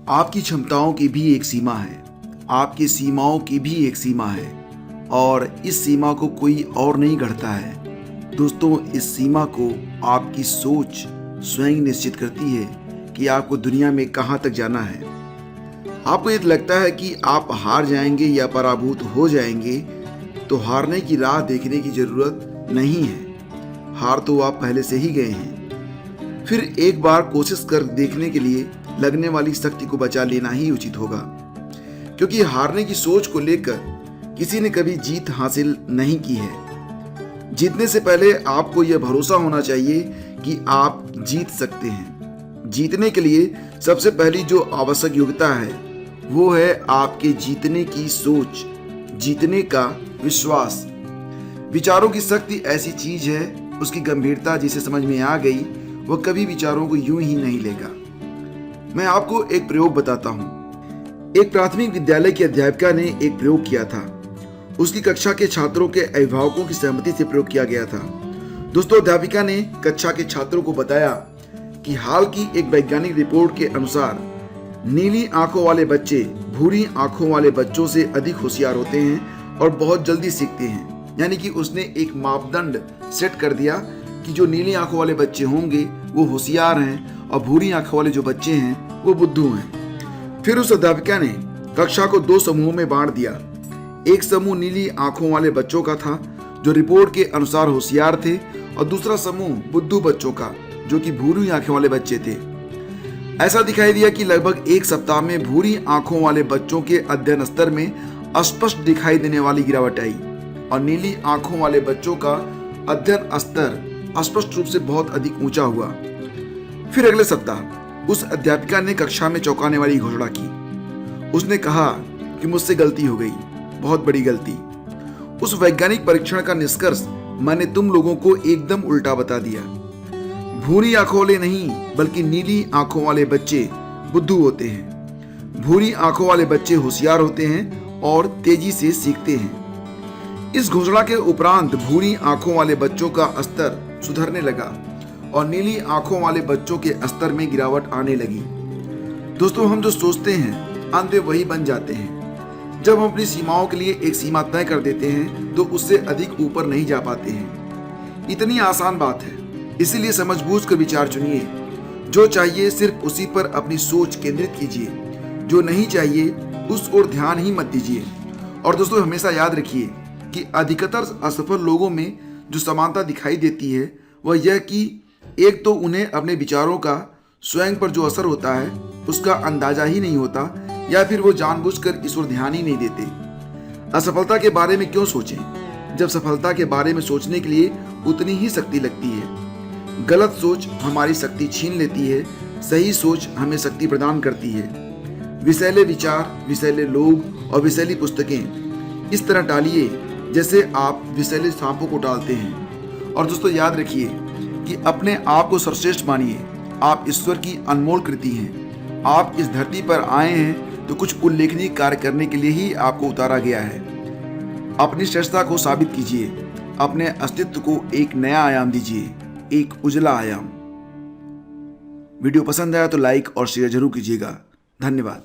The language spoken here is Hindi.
आपकी क्षमताओं की भी एक सीमा है, आपकी सीमाओं की भी एक सीमा है और इस सीमा को कोई और नहीं गढ़ता है। दोस्तों, इस सीमा को आपकी सोच स्वयं निश्चित करती है कि आपको दुनिया में कहाँ तक जाना है। आपको यदि लगता है कि आप हार जाएंगे या पराभूत हो जाएंगे, तो हारने की राह देखने की जरूरत नहीं है। हार तो आप पहले से ही गए हैं। फिर एक बार कोशिश कर देखने के लिए लगने वाली शक्ति को बचा लेना ही उचित होगा, क्योंकि हारने की सोच को लेकर किसी ने कभी जीत हासिल नहीं की है। जीतने से पहले आपको यह भरोसा होना चाहिए कि आप जीत सकते हैं। जीतने के लिए सबसे पहली जो आवश्यक योग्यता है वो है आपके जीतने की सोच, जीतने का विश्वास। विचारों की शक्ति ऐसी चीज है, उसकी गंभीरता जिसे समझ में आ गई वह कभी विचारों को यूं ही नहीं लेगा। मैं आपको एक प्रयोग बताता हूँ। एक प्राथमिक विद्यालय की अध्यापिका ने एक प्रयोग किया था। उसकी कक्षा के छात्रों के अभिभावकों की सहमति से प्रयोग किया गया था। दोस्तों, अध्यापिका ने कक्षा के छात्रों को बताया कि हाल की एक वैज्ञानिक रिपोर्ट के अनुसार नीली आंखों वाले बच्चे भूरी आंखों वाले बच्चों से अधिक होशियार होते हैं और बहुत जल्दी सीखते हैं। यानी कि उसने एक मापदंड सेट कर दिया कि जो नीली आंखों वाले बच्चे होंगे वो होशियार हैं और भूरी आंखों वाले जो बच्चे हैं वो बुद्धू हैं। फिर उस अध्यापिका ने कक्षा को दो समूहों में बांट दिया। एक समूह नीली आंखों वाले बच्चों का था जो रिपोर्ट के अनुसार होशियार थे, और दूसरा समूह बुद्धू बच्चों का जो कि भूरी आंखों वाले बच्चे थे। ऐसा दिखाई दिया कि लगभग एक सप्ताह में भूरी आंखों वाले बच्चों के अध्ययन स्तर में स्पष्ट दिखाई देने वाली गिरावट आई और नीली आंखों वाले बच्चों का अध्ययन स्तर स्पष्ट रूप से बहुत अधिक ऊंचा हुआ। फिर अगले सप्ताह उस अध्यापिका ने कक्षा में चौंकाने वाली घोषणा की। उसने कहा कि मुझसे गलती हो गई, बहुत बड़ी गलती। उस वैज्ञानिक परीक्षण का निष्कर्ष मैंने तुम लोगों को एकदम उल्टा बता दिया। भूरी आंखों वाले नहीं बल्कि नीली आंखों वाले बच्चे बुद्धू होते हैं। भूरी आंखों वाले बच्चे होशियार होते हैं और तेजी से सीखते हैं। इस घोषणा के उपरांत भूरी आंखों वाले बच्चों का स्तर सुधरने लगा और नीली आंखों वाले बच्चों के स्तर में गिरावट आने लगी। दोस्तों, हम जो सोचते हैं अंत में वही बन जाते हैं। जब हम अपनी सीमाओं के लिए एक सीमा तय कर देते हैं तो उससे अधिक ऊपर नहीं जा पाते हैं। इतनी आसान बात है। इसीलिए समझबूझ कर विचार चुनिए। जो चाहिए सिर्फ उसी पर अपनी सोच केंद्रित कीजिए, जो नहीं चाहिए उस ओर ध्यान ही मत दीजिए। और दोस्तों, हमेशा याद रखिए कि अधिकतर असफल लोगों में जो समानता दिखाई देती है वह यह कि एक तो उन्हें अपने विचारों का स्वयं पर जो असर होता है उसका अंदाजा ही नहीं होता, या फिर वो जानबूझकर इस ओर ध्यान ही नहीं देते। असफलता के बारे में क्यों सोचें जब सफलता के बारे में सोचने के लिए उतनी ही शक्ति लगती है। गलत सोच हमारी शक्ति छीन लेती है, सही सोच हमें शक्ति प्रदान करती है। विषैले विचार, विषैले लोग और विषैली पुस्तकें इस तरह टालिए जैसे आप विषैले सांपों को टालते हैं। और दोस्तों, याद रखिए कि अपने आप को सर्वश्रेष्ठ मानिए। आप ईश्वर की अनमोल कृति हैं। आप इस धरती पर आए हैं तो कुछ उल्लेखनीय कार्य करने के लिए ही आपको उतारा गया है। अपनी श्रेष्ठता को साबित कीजिए, अपने अस्तित्व को एक नया आयाम दीजिए, एक उजला आयाम। वीडियो पसंद आया तो लाइक और शेयर जरूर कीजिएगा। धन्यवाद।